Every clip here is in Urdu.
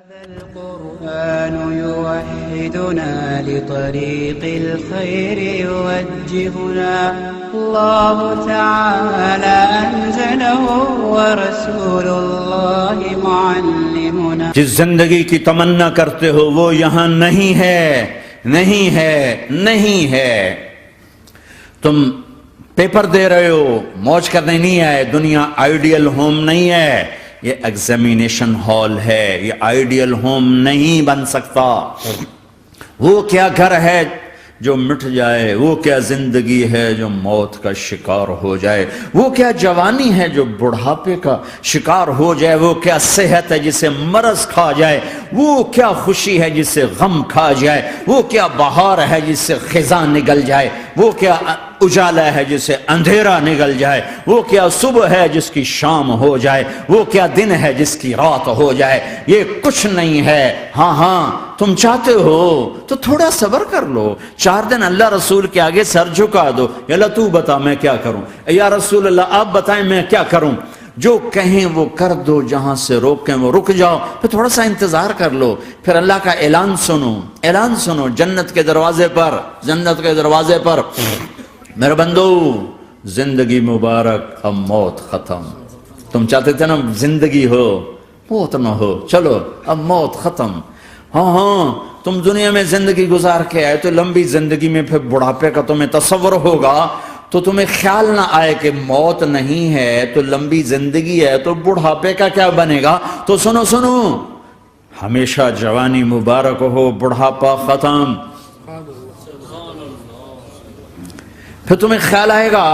القرآن يوحدنا لطريق الخير يوجهنا الله تعالى أنزله ورسول الله معلمنا. جس زندگی کی تمنا کرتے ہو وہ یہاں نہیں ہے، نہیں ہے، نہیں ہے. تم پیپر دے رہے ہو، موج کرنے نہیں آئے. دنیا آئیڈیل ہوم نہیں ہے، یہ ایگزامینیشن ہال ہے. یہ آئیڈیل ہوم نہیں بن سکتا. وہ کیا گھر ہے جو مٹ جائے، وہ کیا زندگی ہے جو موت کا شکار ہو جائے، وہ کیا جوانی ہے جو بڑھاپے کا شکار ہو جائے، وہ کیا صحت ہے جسے مرض کھا جائے، وہ کیا خوشی ہے جسے غم کھا جائے، وہ کیا بہار ہے جس سے خزاں نگل جائے، وہ کیا اجالا ہے جس سے اندھیرا نگل جائے، وہ کیا صبح ہے جس کی شام ہو جائے، وہ کیا دن ہے جس کی رات ہو جائے. یہ کچھ نہیں ہے. ہاں تم چاہتے ہو تو تھوڑا صبر کر لو. 4 دن اللہ رسول کے آگے سر جھکا دو. یا اللہ تو بتا میں کیا کروں، یا رسول اللہ آپ بتائیں میں کیا کروں. جو کہیں وہ کر دو، جہاں سے روکیں وہ رک جاؤ. پھر تھوڑا سا انتظار کر لو. پھر اللہ کا اعلان سنو، اعلان سنو جنت کے دروازے پر، جنت کے دروازے پر. میرے بندو زندگی مبارک، اب موت ختم. تم چاہتے تھے نا زندگی ہو موت نہ ہو، چلو اب موت ختم. ہاں تم دنیا میں زندگی گزار کے آئے تو لمبی زندگی میں پھر بڑھاپے کا تمہیں تصور ہوگا تو تمہیں خیال نہ آئے کہ موت نہیں ہے تو لمبی زندگی ہے تو بڑھاپے کا کیا بنے گا. تو سنو سنو، ہمیشہ جوانی مبارک ہو، بڑھاپا ختم. پھر تمہیں خیال آئے گا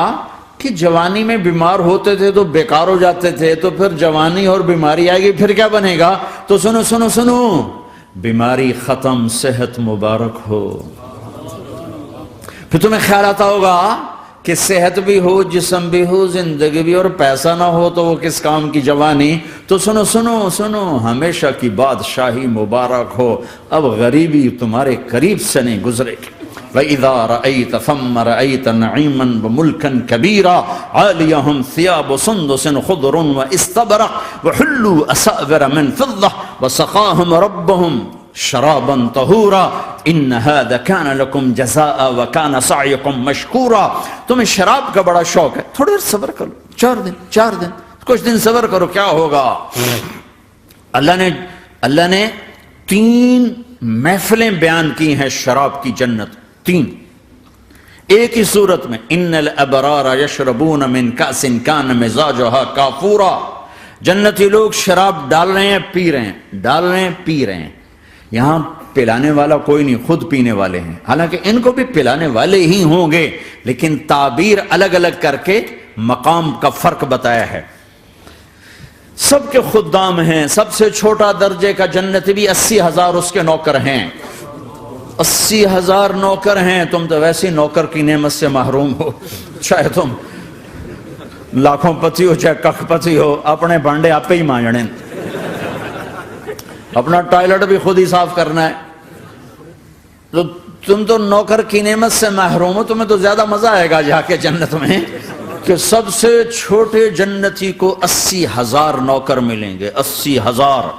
کہ جوانی میں بیمار ہوتے تھے تو بیکار ہو جاتے تھے، تو پھر جوانی اور بیماری آئے گی پھر کیا بنے گا. تو سنو سنو سنو، بیماری ختم، صحت مبارک ہو. پھر تمہیں خیال آتا ہوگا کہ صحت بھی ہو، جسم بھی ہو، زندگی بھی، اور پیسہ نہ ہو تو وہ کس کام کی جوانی. تو سنو سنو سنو، ہمیشہ کی بادشاہی مبارک ہو. اب غریبی تمہارے قریب سے نہیں گزرے گی. وَإِذَا رَأَيْتَ ثَمَّ رَأَيْتَ نَعِيمًا وَمُلْكًا كَبِيرًا عَالِيَهُمْ ثِيَابُ سُنْدُسٍ خُضْرٌ وَإِسْتَبْرَقٌ وَحُلُّوا أَسَاوِرَ مِنْ فِضَّةٍ وَسَقَاهُمْ رَبُّهُمْ شَرَابًا طَهُورًا إِنَّ هَذَا كَانَ لَكُمْ جَزَاءً وَكَانَ سَعْيُكُمْ مَشْكُورًا. تمہیں شراب کا بڑا شوق ہے، تھوڑی دیر صبر کرو، 4 دن کچھ دن صبر کرو، کیا ہوگا. اللہ نے 3 محفلیں بیان کی ہیں شراب کی جنت. 3 ایک ہی صورت میں. ان الابرار یشربون من کأس کان مزاجها کافورا. جنتی لوگ شراب ڈال رہے ہیں، پی رہے ہیں، ڈال رہے ہیں، پی رہے ہیں. یہاں پلانے والا کوئی نہیں، خود پینے والے ہیں. حالانکہ ان کو بھی پلانے والے ہی ہوں گے، لیکن تعبیر الگ الگ کر کے مقام کا فرق بتایا ہے. سب کے خدام ہیں. سب سے چھوٹا درجے کا جنتی بھی 80,000 اس کے نوکر ہیں. 80,000 نوکر ہیں. تم تو ویسی نوکر کی نعمت سے محروم ہو. چاہے تم لاکھوں پتی ہو چاہے کخ پتی ہو، اپنے بانڈے آپ ہی مانجنے، اپنا ٹوائلٹ بھی خود ہی صاف کرنا ہے. تو تم تو نوکر کی نعمت سے محروم ہو. تمہیں تو زیادہ مزہ آئے گا جا کے جنت میں کہ سب سے چھوٹے جنتی کو 80,000 نوکر ملیں گے. 80,000.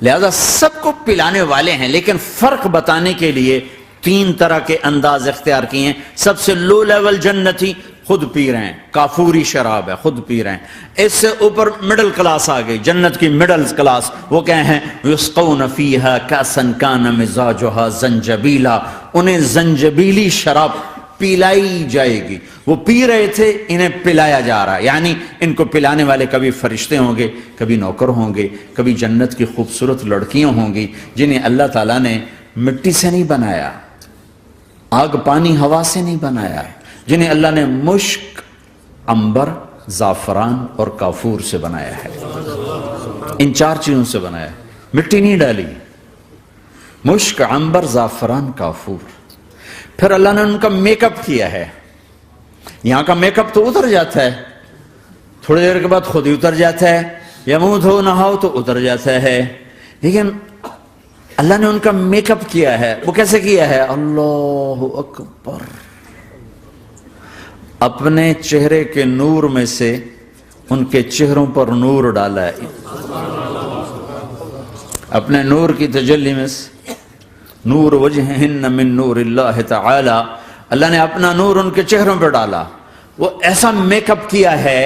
لہذا سب کو پلانے والے ہیں، لیکن فرق بتانے کے لیے 3 طرح کے انداز اختیار کیے ہیں. سب سے لو لیول جنتی خود پی رہے ہیں، کافوری شراب ہے، خود پی رہے ہیں. اس سے اوپر مڈل کلاس آ گئی، جنت کی مڈل کلاس. وہ کہیں ہیں یسقون فیہا کأسا کان مزاجها زنجبیلا. انہیں زنجبیلی شراب پلائی جائے گی. وہ پی رہے تھے، انہیں پلایا جا رہا ہے. یعنی ان کو پلانے والے کبھی فرشتے ہوں گے، کبھی نوکر ہوں گے، کبھی جنت کی خوبصورت لڑکیاں ہوں گی جنہیں اللہ تعالیٰ نے مٹی سے نہیں بنایا، آگ پانی ہوا سے نہیں بنایا، جنہیں اللہ نے مشک، عنبر، زعفران اور کافور سے بنایا ہے. ان 4 چیزوں سے بنایا ہے. مٹی نہیں ڈالی. مشک، عنبر، زعفران، کافور. پھر اللہ نے ان کا میک اپ کیا ہے. یہاں کا میک اپ تو اتر جاتا ہے، تھوڑی دیر کے بعد خود ہی اتر جاتا ہے، یا منہ دھو نہاؤ تو اتر جاتا ہے. لیکن اللہ نے ان کا میک اپ کیا ہے. وہ کیسے کیا ہے؟ اللہ اکبر. اپنے چہرے کے نور میں سے ان کے چہروں پر نور ڈالا ہے. اپنے نور کی تجلی میں سے، نور وجہہن من نور اللہ تعالی، اللہ نے اپنا نور ان کے چہروں پہ ڈالا. وہ ایسا میک اپ کیا ہے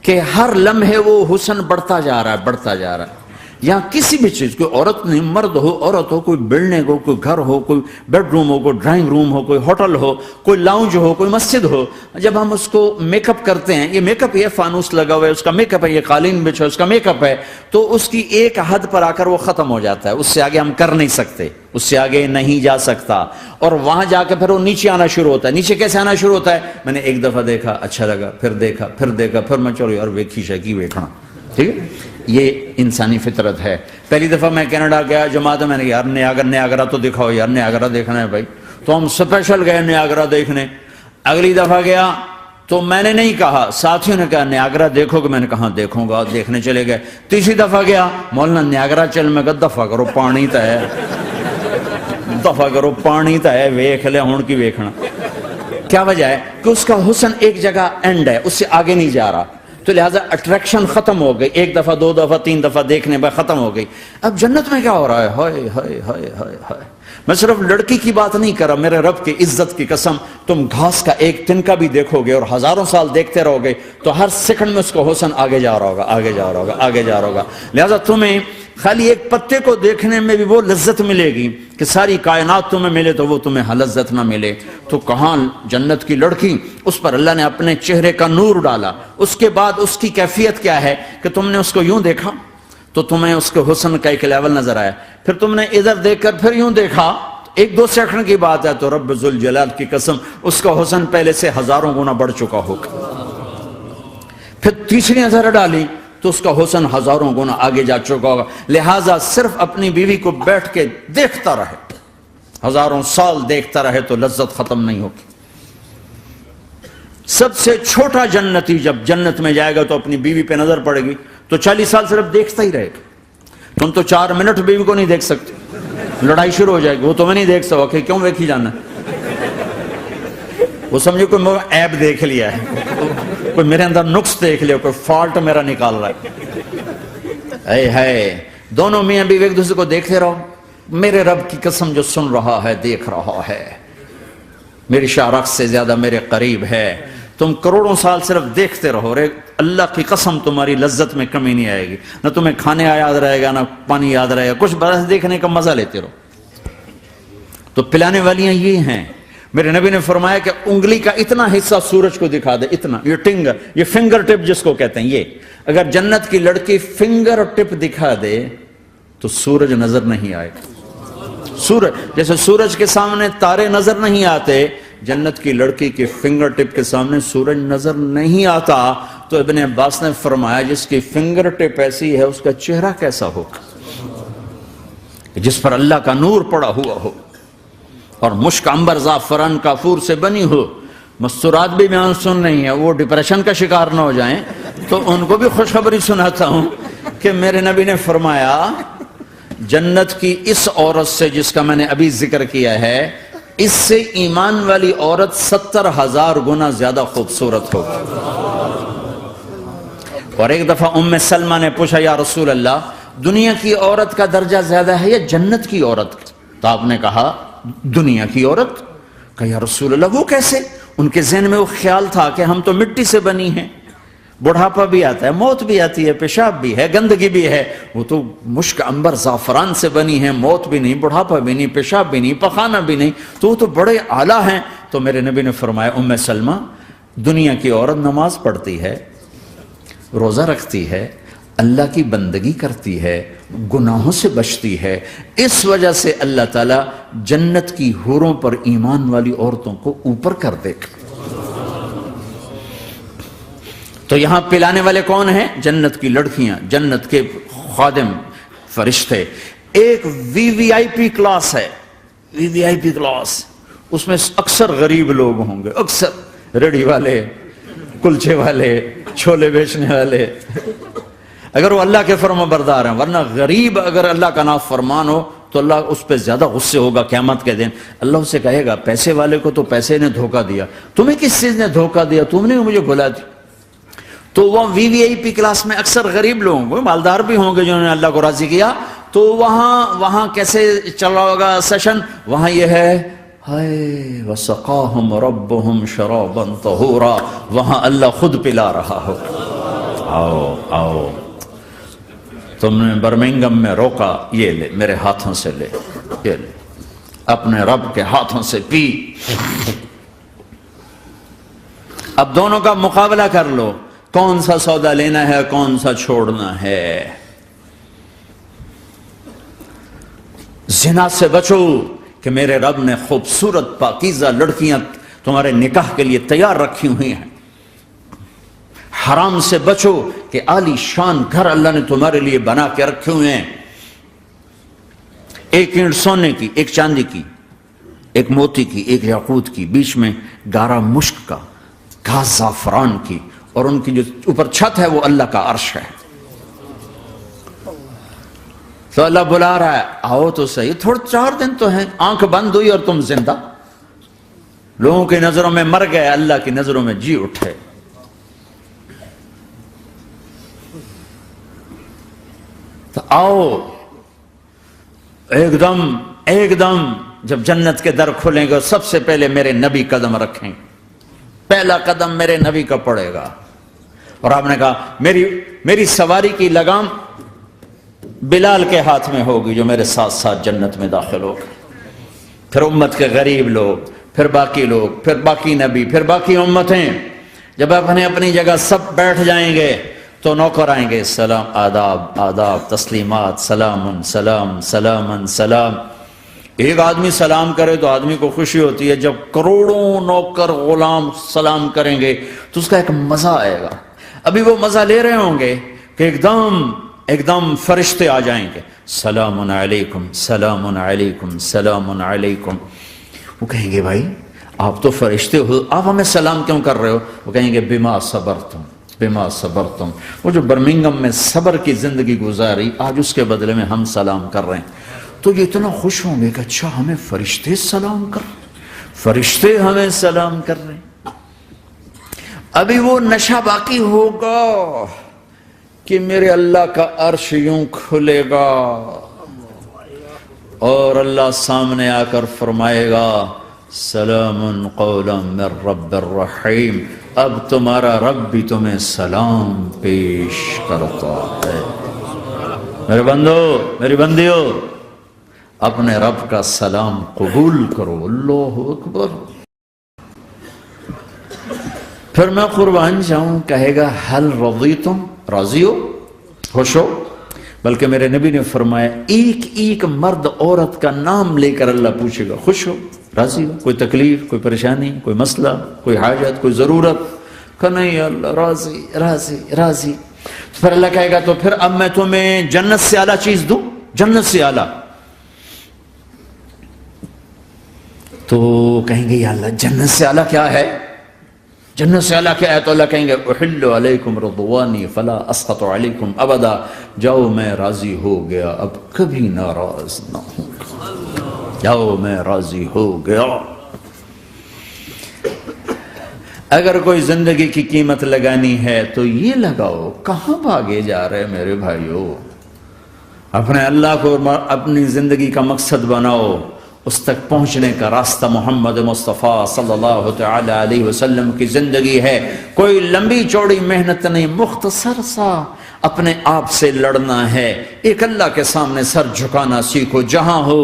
کہ ہر لمحے وہ حسن بڑھتا جا رہا ہے، بڑھتا جا رہا ہے. یہاں کسی بھی چیز، کوئی عورت نہیں، مرد ہو، عورت ہو، کوئی بلڈنگ ہو، کوئی گھر ہو، کوئی بیڈ روم ہو، کوئی ڈرائنگ روم ہو، کوئی ہوٹل ہو، کوئی لاؤنج ہو، کوئی مسجد ہو، جب ہم اس کو میک اپ کرتے ہیں، یہ میک اپ، یہ فانوس لگا ہوا ہے اس کا میک اپ ہے، یہ قالین بچھا اس کا میک اپ ہے، تو اس کی ایک حد پر آ کر وہ ختم ہو جاتا ہے. اس سے آگے ہم کر نہیں سکتے، اس سے آگے نہیں جا سکتا. اور وہاں جا کے پھر وہ نیچے آنا شروع ہوتا ہے. نیچے کیسے آنا شروع ہوتا ہے؟ میں نے ایک دفعہ دیکھا، اچھا لگا، پھر دیکھا، پھر دیکھا، پھر میں چلو یار ویکھی شکی ویکھنا. ٹھیک ہے، یہ انسانی فطرت ہے. پہلی دفعہ میں کینیڈا گیا جماعت میں نے یار نیاگرا تو دکھاؤ یار، نیاگرا دیکھنا ہے بھائی. تو ہم اسپیشل گئے نیاگرا دیکھنے. اگلی دفعہ گیا تو میں نے نہیں کہا، ساتھیوں نے کہا نیاگرا دیکھو گے، میں نے کہا دیکھوں گا، دیکھنے چلے گئے. تیسری دفعہ گیا، مولانا نیاگرا چل، میں کہا دفعہ کرو پانی تا ہے، دفعہ کرو پانی تا ہے، ویکھ لے ہون کی ویکھنا. کیا وجہ ہے؟ کہ اس کا حسن ایک جگہ اینڈ ہے، اس سے آگے نہیں جا رہا، تو لہٰذا اٹریکشن ختم ہو گئی. ایک دفعہ، دو دفعہ، تین دفعہ دیکھنے بعد ختم ہو گئی. اب جنت میں کیا ہو رہا ہے؟ ہائے ہائے ہائے ہائے ہائے. میں صرف لڑکی کی بات نہیں کر رہا، میرے رب کی عزت کی قسم، تم گھاس کا ایک تنکا بھی دیکھو گے اور ہزاروں سال دیکھتے رہو گے تو ہر سیکنڈ میں اس کا حسن آگے جا رہا ہوگا، آگے جا رہا ہوگا، آگے جا رہا ہوگا. لہٰذا تمہیں خالی ایک پتے کو دیکھنے میں بھی وہ لذت ملے گی کہ ساری کائنات تمہیں ملے تو وہ تمہیں لذت نہ ملے. تو کہاں جنت کی لڑکی، اس پر اللہ نے اپنے چہرے کا نور ڈالا. اس کے بعد اس کی کیفیت کیا ہے کہ تم نے اس کو یوں دیکھا تو تمہیں اس کے حسن کا ایک لیول نظر آیا، پھر تم نے ادھر دیکھ کر پھر یوں دیکھا، ایک دو سیکنڈ کی بات ہے، تو رب ذوالجلال کی قسم اس کا حسن پہلے سے ہزاروں گنا بڑھ چکا ہوگا. پھر تیسری نظر ڈالی تو اس کا حسن ہزاروں گنا آگے جا چکا ہوگا. لہٰذا صرف اپنی بیوی کو بیٹھ کے دیکھتا رہے، ہزاروں سال دیکھتا رہے تو لذت ختم نہیں ہوگی. سب سے چھوٹا جنتی جب جنت میں جائے گا تو اپنی بیوی پہ نظر پڑے گی تو 40 سال صرف دیکھتا ہی رہے گا. تم تو 4 منٹ بیوی کو نہیں دیکھ سکتے، لڑائی شروع ہو جائے گی. وہ تمہیں نہیں دیکھ سکا کہ کیوں ویکھی جانا، وہ سمجھو کوئی عیب دیکھ لیا ہے، کوئی میرے اندر نقص دیکھ لیا، کوئی فالٹ میرا نکال رہا ہے. اے ہے دونوں میاں بیوی ایک دوسرے کو دیکھتے رہو. میرے رب کی قسم جو سن رہا ہے، دیکھ رہا ہے، میری شارخ سے زیادہ میرے قریب ہے. تم کروڑوں سال صرف دیکھتے رہو، رے اللہ کی قسم تمہاری لذت میں کمی نہیں آئے گی. نہ تمہیں کھانے یاد رہے گا، نہ پانی یاد رہے گا، کچھ برس دیکھنے کا مزہ لیتے رہو. تو پلانے والیاں یہ ہیں. میرے نبی نے فرمایا کہ انگلی کا اتنا حصہ سورج کو دکھا دے، اتنا، یہ فنگر ٹپ جس کو کہتے ہیں، یہ اگر جنت کی لڑکی فنگر ٹپ دکھا دے تو سورج نظر نہیں آئے گا. سورج جیسے سورج کے سامنے تارے نظر نہیں آتے، جنت کی لڑکی کے فنگر ٹپ کے سامنے سورج نظر نہیں آتا. تو ابن عباس نے فرمایا جس کی فنگر ٹپ ایسی ہے اس کا چہرہ کیسا ہوگا، جس پر اللہ کا نور پڑا ہوا ہو اور مشک عنبر زعفران کافور سے بنی ہو. مستورات بھی بیان سن رہی ہیں، وہ ڈپریشن کا شکار نہ ہو جائیں تو ان کو بھی خوشخبری سناتا ہوں کہ میرے نبی نے فرمایا جنت کی اس عورت سے جس کا میں نے ابھی ذکر کیا ہے، اس سے ایمان والی عورت 70,000 گنا زیادہ خوبصورت ہوگی. اور ایک دفعہ ام سلمہ نے پوچھا یا رسول اللہ دنیا کی عورت کا درجہ زیادہ ہے یا جنت کی عورت؟ تو آپ نے کہا دنیا کی عورت. کہا یا رسول اللہ وہ کیسے؟ ان کے ذہن میں وہ خیال تھا کہ ہم تو مٹی سے بنی ہیں، بڑھاپا بھی آتا ہے، موت بھی آتی ہے، پیشاب بھی ہے، گندگی بھی ہے. وہ تو مشک عنبر زعفران سے بنی ہے، موت بھی نہیں، بڑھاپا بھی نہیں، پیشاب بھی نہیں، پخانہ بھی نہیں، تو وہ تو بڑے اعلیٰ ہیں. تو میرے نبی نے فرمایا ام سلمہ دنیا کی عورت نماز پڑھتی ہے، روزہ رکھتی ہے، اللہ کی بندگی کرتی ہے، گناہوں سے بچتی ہے، اس وجہ سے اللہ تعالیٰ جنت کی حوروں پر ایمان والی عورتوں کو اوپر کر دے گا. تو یہاں پلانے والے کون ہیں؟ جنت کی لڑکیاں، جنت کے خادم فرشتے. ایک وی وی آئی پی کلاس ہے، وی وی آئی پی کلاس، اس میں اکثر غریب لوگ ہوں گے، اکثر ریڑھی والے، کلچے والے، چھولے بیچنے والے، اگر وہ اللہ کے فرما بردار ہیں. ورنہ غریب اگر اللہ کا نافرمان ہو تو اللہ اس پہ زیادہ غصے ہوگا قیامت کے دن. اللہ اسے کہے گا پیسے والے کو تو پیسے نے دھوکہ دیا، تمہیں کس چیز نے دھوکہ دیا؟ تم نے مجھے بھلا دی. تو وہ وی وی آئی پی کلاس میں اکثر غریب لوگ ہوں گے، مالدار بھی ہوں گے جنہوں نے اللہ کو راضی کیا، تو وہاں کیسے چل رہا ہوگا سیشن؟ وہاں یہ ہے ہائے وسقاہم ربہم شرابا طہورا، وہاں اللہ خود پلا رہا ہو، آؤ آؤ، تم نے برمنگم میں روکا، یہ لے میرے ہاتھوں سے لے، یہ لے اپنے رب کے ہاتھوں سے پی۔ اب دونوں کا مقابلہ کر لو، کون سا سودا لینا ہے، کون سا چھوڑنا ہے۔ زنا سے بچو کہ میرے رب نے خوبصورت پاکیزہ لڑکیاں تمہارے نکاح کے لیے تیار رکھی ہوئی ہیں۔ حرام سے بچو کہ عالی شان گھر اللہ نے تمہارے لیے بنا کے رکھے ہوئے ہیں، ایک اینٹ سونے کی، ایک چاندی کی، ایک موتی کی، ایک یاقوت کی، بیچ میں گارا مشک کا، گھاس زعفران کی، اور ان کی جو اوپر چھت ہے وہ اللہ کا عرش ہے۔ تو اللہ بلا رہا ہے آؤ تو صحیح، تھوڑے 4 دن تو ہیں، آنکھ بند ہوئی اور تم زندہ، لوگوں کی نظروں میں مر گئے، اللہ کی نظروں میں جی اٹھے۔ تو آؤ ایک دم جب جنت کے در کھلیں گے سب سے پہلے میرے نبی قدم رکھیں، پہلا قدم میرے نبی کا پڑے گا۔ اور آپ نے کہا میری سواری کی لگام بلال کے ہاتھ میں ہوگی جو میرے ساتھ ساتھ جنت میں داخل ہوگا، پھر امت کے غریب لوگ، پھر باقی لوگ، پھر باقی نبی، پھر باقی امتیں۔ جب اپنی جگہ سب بیٹھ جائیں گے تو نوکر آئیں گے، سلام، آداب آداب، تسلیمات، سلام سلام سلام سلام۔ ایک آدمی سلام کرے تو آدمی کو خوشی ہوتی ہے، جب کروڑوں نوکر غلام سلام کریں گے تو اس کا ایک مزہ آئے گا۔ ابھی وہ مزہ لے رہے ہوں گے کہ ایک دم فرشتے آ جائیں گے، سلام علیکم سلام علیکم سلام علیکم۔ وہ کہیں گے بھائی آپ تو فرشتے ہو، آپ ہمیں سلام کیوں کر رہے ہو؟ وہ کہیں گے بما صبرتم بما صبرتم۔ وہ جو برمنگم میں صبر کی زندگی گزاری، آج اس کے بدلے میں ہم سلام کر رہے ہیں۔ تو یہ اتنا خوش ہوں گے کہ اچھا ہمیں فرشتے سلام کر رہے ہیں، فرشتے ہمیں سلام کر رہے ہیں۔ ابھی وہ نشہ باقی ہوگا کہ میرے اللہ کا عرش یوں کھلے گا اور اللہ سامنے آ کر فرمائے گا سلام قولا من رب الرحیم، اب تمہارا رب بھی تمہیں سلام پیش کرتا ہے۔ میرے بندو میری بندیو، اپنے رب کا سلام قبول کرو، اللہ اکبر۔ پھر میں قربان جاؤں، کہے گا حل رضیتم، راضی ہو، خوش ہو؟ بلکہ میرے نبی نے فرمایا ایک مرد عورت کا نام لے کر اللہ پوچھے گا خوش ہو، راضی ہو؟ کوئی تکلیف، کوئی پریشانی، کوئی مسئلہ، کوئی حاجت، کوئی ضرورت؟ کہ نہیں اللہ راضی راضی راضی۔ تو پھر اللہ کہے گا تو پھر اب میں تمہیں جنت سے اعلیٰ چیز دوں، جنت سے اعلیٰ۔ تو کہیں گے یا اللہ جنت سے اعلیٰ کیا ہے؟ جنت سے اعلیٰ کیا ہے؟ تو اللہ کہیں گے احل علیکم رضوانی فلا اسخط علیکم ابدا، جاؤ میں راضی ہو گیا، اب کبھی ناراض نہ ہوں، جاؤ میں راضی ہو گیا۔ اگر کوئی زندگی کی قیمت لگانی ہے تو یہ لگاؤ، کہاں بھاگے جا رہے میرے بھائیو؟ اپنے اللہ کو اپنی زندگی کا مقصد بناؤ، اس تک پہنچنے کا راستہ محمد مصطفیٰ صلی اللہ تعالی علیہ وسلم کی زندگی ہے۔ کوئی لمبی چوڑی محنت نہیں، مختصر سا اپنے آپ سے لڑنا ہے، ایک اللہ کے سامنے سر جھکانا سیکھو، جہاں ہو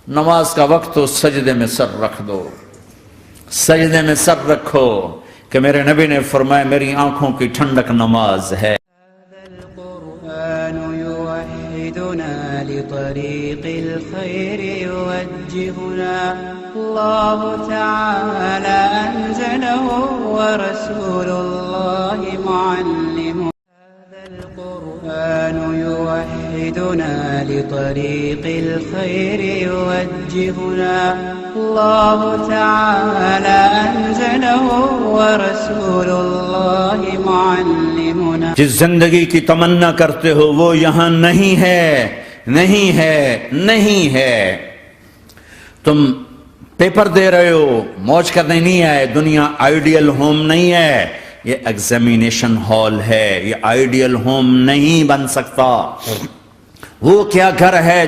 نماز کا وقت ہو سجدے میں سر رکھ دو، سجدے میں سر رکھو، کہ میرے نبی نے فرمایا میری آنکھوں کی ٹھنڈک نماز ہے۔ يوحدنا لطريق الخير يوجهنا، الله تعالى أنزله ورسول الله معلمنا، هذا القرآن يوحدنا لطريق الخير يوجهنا، الله تعالى أنزله ورسول الله معلمنا۔ جس زندگی کی تمنا کرتے ہو وہ یہاں نہیں ہے، نہیں ہے، نہیں ہے۔ تم پیپر دے رہے ہو، موج کرنے نہیں آئے، دنیا آئیڈیل ہوم نہیں ہے، یہ ایگزامینیشن ہال ہے، یہ آئیڈیل ہوم نہیں بن سکتا۔ وہ کیا گھر ہے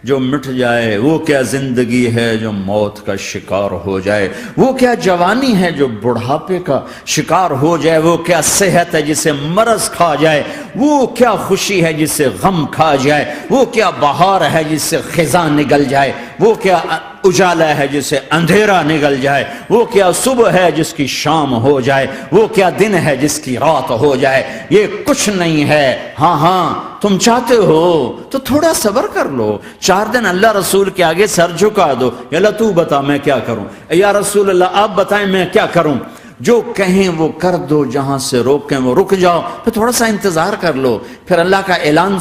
جو مٹ جائے، وہ کیا زندگی ہے جو موت کا شکار ہو جائے، وہ کیا جوانی ہے جو بڑھاپے کا شکار ہو جائے، وہ کیا صحت ہے جسے مرض کھا جائے، وہ کیا خوشی ہے جسے غم کھا جائے، وہ کیا بہار ہے جس سے خزاں نگل جائے، وہ کیا اجالا ہے جس سے اندھیرا نگل جائے، وہ کیا صبح ہے جس کی شام ہو جائے، وہ کیا دن ہے جس کی رات ہو جائے۔ یہ کچھ نہیں ہے۔ ہاں تم چاہتے ہو تو تھوڑا صبر کر لو، 4 دن اللہ رسول کے آگے سر جھکا دو، یا اللہ تو بتا میں کیا کروں، یا رسول اللہ آپ بتائیں میں کیا کروں، جو کہیں وہ کر دو، جہاں سے روکیں وہ رک جاؤ، پھر تھوڑا سا انتظار کر لو، پھر اللہ کا اعلان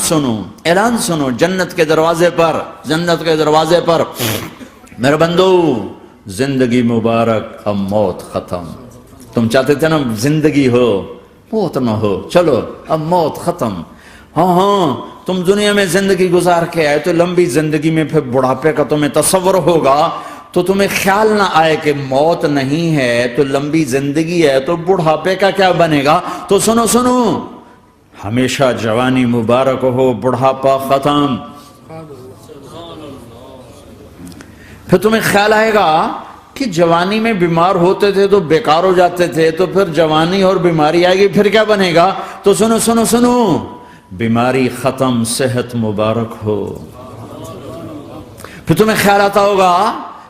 سنو جنت کے دروازے پر میرے بندو زندگی مبارک، اب موت ختم۔ تم چاہتے تھے نا زندگی ہو موت نہ ہو، چلو اب موت ختم۔ ہاں تم دنیا میں زندگی گزار کے آئے تو لمبی زندگی میں پھر بڑھاپے کا تمہیں تصور ہوگا تو تمہیں خیال نہ آئے کہ موت نہیں ہے تو لمبی زندگی ہے تو بڑھاپے کا کیا بنے گا۔ تو سنو ہمیشہ جوانی مبارک ہو، بڑھاپا ختم۔ پھر تمہیں خیال آئے گا کہ جوانی میں بیمار ہوتے تھے تو بیکار ہو جاتے تھے، تو پھر جوانی اور بیماری آئے گی پھر کیا بنے گا۔ تو سنو بیماری ختم، صحت مبارک ہو۔ پھر تمہیں خیال آتا ہوگا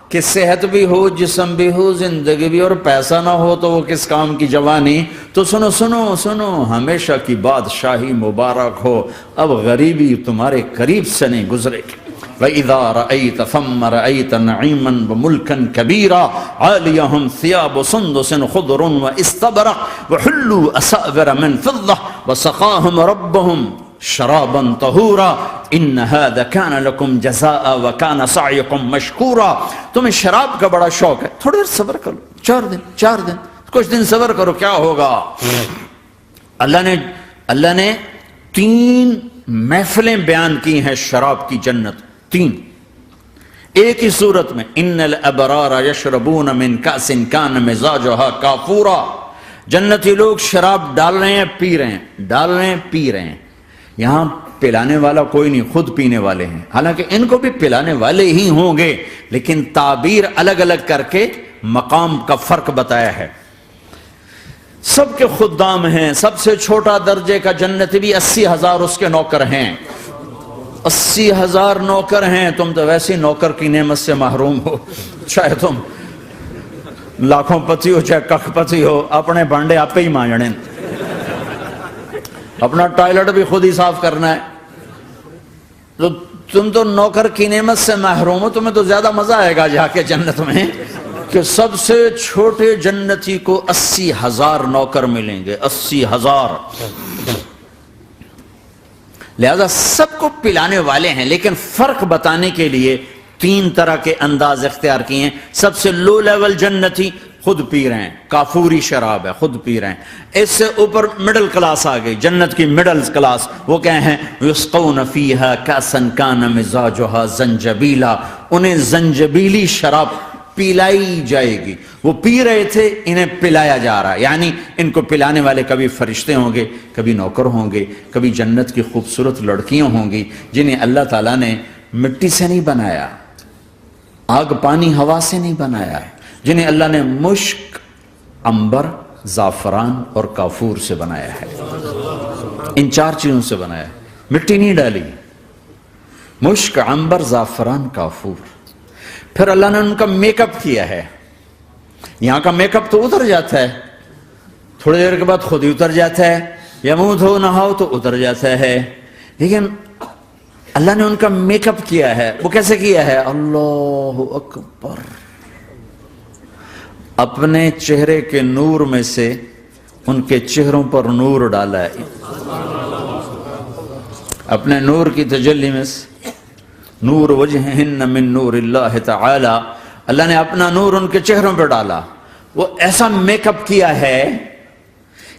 کہ صحت بھی ہو، جسم بھی ہو، زندگی بھی، اور پیسہ نہ ہو تو وہ کس کام کی جوانی۔ تو سنو ہمیشہ کی بادشاہی مبارک ہو، اب غریبی تمہارے قریب سے نہیں گزرے گی۔ وَإِذَا رَأَيْتَ ثَمَّ رَأَيْتَ نَعِيمًا وَمُلْكًا كَبِيرًا عَالِيَهُمْ ثِيَابُ سُنْدُسٍ خُضْرٌ وَإِسْتَبْرَقٍ وَحُلُّوا أَسَاوِرَ مِنْ فِضَّةٍ وَسَقَاهُمْ رَبُّهُمْ شَرَابًا طَهُورًا إِنَّ هَذَا كَانَ لَكُمْ جَزَاءً وَكَانَ سَعْيُكُمْ مَشْكُورًا۔ تمہیں شراب کا بڑا شوق ہے، تھوڑی دیر صبر کرو، 4 دن کچھ دن صبر کرو، کیا ہوگا۔ اللہ نے 3 محفلیں بیان کی ہیں شراب کی جنت، 3 ایک ہی صورت میں۔ ان الابرار یشربون من کاس کان مزاجها کافورا۔ جنتی لوگ شراب ڈال رہے ہیں، پی رہے ہیں۔ یہاں پلانے والا کوئی نہیں، خود پینے والے ہیں، حالانکہ ان کو بھی پلانے والے ہی ہوں گے، لیکن تعبیر الگ الگ کر کے مقام کا فرق بتایا ہے۔ سب کے خدام ہیں، سب سے چھوٹا درجے کا جنت بھی 80,000 اس کے نوکر ہیں، 80,000 نوکر ہیں۔ تم تو ویسی نوکر کی نعمت سے محروم ہو، چاہے تم لاکھوں پتی ہو چاہے کخ پتی ہو، اپنے بانڈے آپ ہی مانجنے، اپنا ٹوائلٹ بھی خود ہی صاف کرنا ہے۔ تو تم تو نوکر کی نعمت سے محروم ہو، تمہیں تو زیادہ مزہ آئے گا جا کے جنت میں کہ سب سے چھوٹے جنتی کو 80,000 نوکر ملیں گے، 80,000۔ لہذا سب کو پلانے والے ہیں، لیکن فرق بتانے کے لیے 3 طرح کے انداز اختیار کیے ہیں۔ سب سے لو لیول جنتی خود پی رہے ہیں، کافوری شراب ہے، خود پی رہے ہیں۔ اس سے اوپر مڈل کلاس آ گئی، جنت کی مڈل کلاس، وہ کہیں ہیں یسقون فیہا کاسا کان مزاجہا زنجبیلا، انہیں زنجبیلی شراب پلائی جائے گی۔ وہ پی رہے تھے، انہیں پلایا جا رہا ہے، یعنی ان کو پلانے والے کبھی فرشتے ہوں گے، کبھی نوکر ہوں گے، کبھی جنت کی خوبصورت لڑکیاں ہوں گی جنہیں اللہ تعالیٰ نے مٹی سے نہیں بنایا، آگ پانی ہوا سے نہیں بنایا ہے، جنہیں اللہ نے مشک، عنبر، زعفران اور کافور سے بنایا ہے۔ ان 4 چیزوں سے بنایا ہے، مٹی نہیں ڈالی، مشک، عنبر، زعفران، کافور۔ پھر اللہ نے ان کا میک اپ کیا ہے۔ یہاں کا میک اپ تو اتر جاتا ہے، تھوڑی دیر کے بعد خود ہی اتر جاتا ہے، یا منہ دھو نہاؤ تو اتر جاتا ہے، لیکن اللہ نے ان کا میک اپ کیا ہے۔ وہ کیسے کیا ہے؟ اللہ اکبر، اپنے چہرے کے نور میں سے ان کے چہروں پر نور ڈالا ہے، اپنے نور کی تجلی میں سے، نور وجہہن من نور اللہ تعالی، اللہ نے اپنا نور ان کے چہروں پہ ڈالا۔ وہ ایسا میک اپ کیا ہے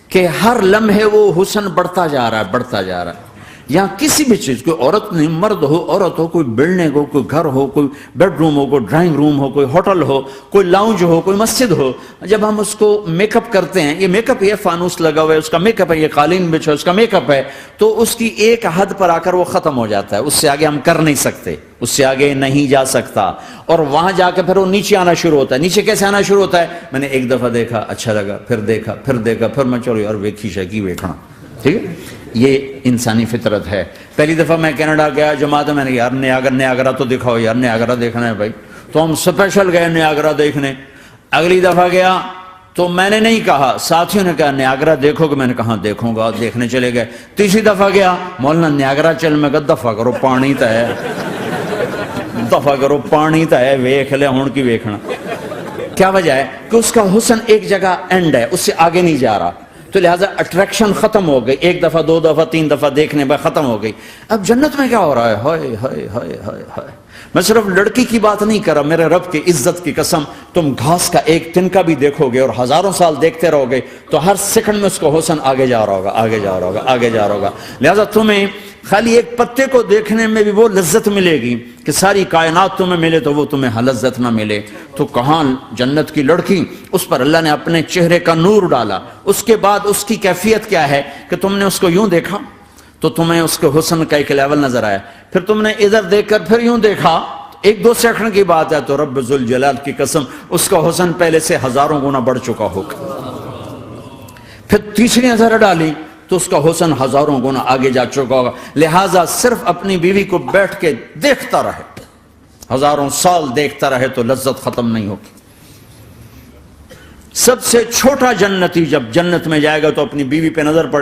کہ ہر لمحے وہ حسن بڑھتا جا رہا ہے۔ یہاں کسی بھی چیز، کوئی عورت نہیں، مرد ہو، عورت ہو، کوئی بلڈنگ ہو، کوئی گھر ہو، کوئی بیڈ روم ہو، کوئی ڈرائنگ روم ہو، کوئی ہوٹل ہو، کوئی لاؤنج ہو، کوئی مسجد ہو، جب ہم اس کو میک اپ کرتے ہیں، یہ میک اپ، یہ فانوس لگا ہوا ہے اس کا میک اپ ہے، یہ قالین بچھا ہے اس کا میک اپ ہے، تو اس کی ایک حد پر آ کر وہ ختم ہو جاتا ہے، اس سے آگے ہم کر نہیں سکتے، اس سے آگے نہیں جا سکتا، اور وہاں جا کے پھر وہ نیچے آنا شروع ہوتا ہے۔ نیچے کیسے آنا شروع ہوتا ہے؟ میں نے ایک دفعہ دیکھا، اچھا لگا، پھر دیکھا، پھر میں چلو یار ویکھی شیکی ویکھنا، ٹھیک ہے؟ یہ انسانی فطرت ہے۔ پہلی دفعہ میں کینیڈا گیا جماعت میں نے یار نیاگرا تو دکھاؤ یار، نیاگرا دیکھنا ہے بھائی، تو ہم اسپیشل گئے نیاگرا دیکھنے۔ اگلی دفعہ گیا تو میں نے نہیں کہا، ساتھیوں نے کہا نیاگرا دیکھو گے، میں نے کہا دیکھوں گا، دیکھنے چلے گئے۔ تیسری دفعہ گیا، مولانا نیاگرا چل، میں کہا دفعہ کرو پانی تا ہے، دفعہ کرو پانی تا ہے، ویکھ لے ہون کی ویکھنا۔ کیا وجہ ہے؟ کہ اس کا حسن ایک جگہ اینڈ ہے، اس سے آگے نہیں جا رہا، تو لہٰذا اٹریکشن ختم ہو گئی، ایک دفعہ، دو دفعہ، تین دفعہ دیکھنے بعد ختم ہو گئی۔ اب جنت میں کیا ہو رہا ہے؟ ہائے ہائے ہائے ہائے ہائے، میں صرف لڑکی کی بات نہیں کر رہا، میرے رب کی عزت کی قسم، تم گھاس کا ایک تنکا بھی دیکھو گے اور ہزاروں سال دیکھتے رہو گے تو ہر سیکنڈ میں اس کو حسن آگے جا رہا ہوگا، آگے جا رہا ہوگا، آگے جا رہا ہوگا۔ لہٰذا تمہیں خالی ایک پتے کو دیکھنے میں بھی وہ لذت ملے گی کہ ساری کائنات تمہیں ملے تو وہ تمہیں لذت نہ ملے۔ تو کہاں جنت کی لڑکی، اس پر اللہ نے اپنے چہرے کا نور ڈالا، اس کے بعد اس کی کیفیت کیا ہے کہ تم نے اس کو یوں دیکھا تو تمہیں اس کے حسن کا ایک لیول نظر آیا، پھر تم نے ادھر دیکھ کر پھر یوں دیکھا، ایک دو سیکنڈ کی بات ہے، تو رب ذوالجلال کی قسم اس کا حسن پہلے سے ہزاروں گنا بڑھ چکا ہوگا۔ پھر تیسری نظر ڈالی تو اس کا حسن ہزاروں گنا آگے جا چکا ہوگا۔ لہٰذا صرف اپنی بیوی کو بیٹھ کے دیکھتا رہے، ہزاروں سال دیکھتا رہے تو لذت ختم نہیں ہوگی۔ سب سے چھوٹا جنتی جب جنت میں جائے گا تو اپنی بیوی پہ نظر پڑے